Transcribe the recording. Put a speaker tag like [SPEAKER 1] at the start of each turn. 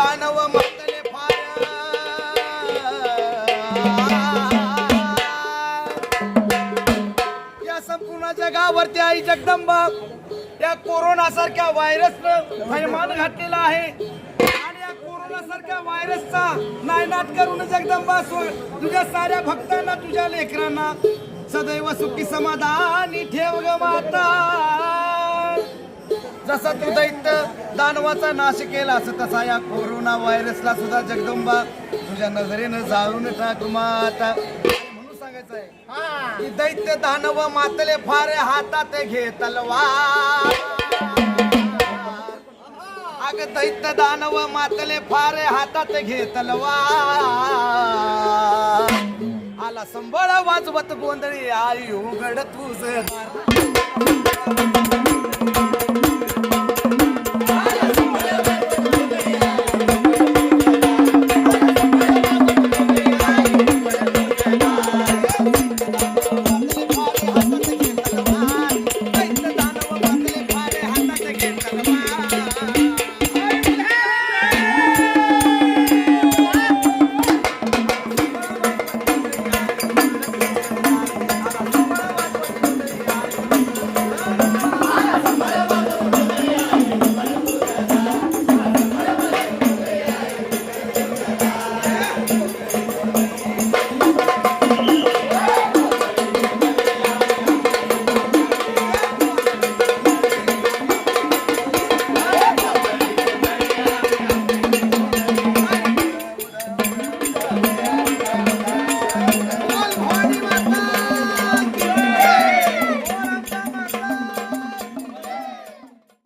[SPEAKER 1] दानव मातले फार या संपूर्ण जगावरती आई जगदंबा या कोरोना सारख्या व्हायरसनं थैमान घातलेला आहे आणि या कोरोना सारख्या व्हायरसचा नायनाट करून जगदंबा तुझ्या साऱ्या भक्तांना तुझ्या लेकरांना सदैव सुखी समाधानी ठेव ग माता। जसा तू दैत्य दानवाचा नाश केला असं तसा या कोरोना व्हायरसला सुद्धा जगदंबा तुझ्या नजरेनं जाळून टाक माता। म्हणून सांगायचं आहे की दैत्य दानव मातले फार हातात घे तलवार। अग दैत्य दानव मातले फार हातात घे तलवार। आला संबळ वाजवत गोंधळी आई उघड तुझ दार।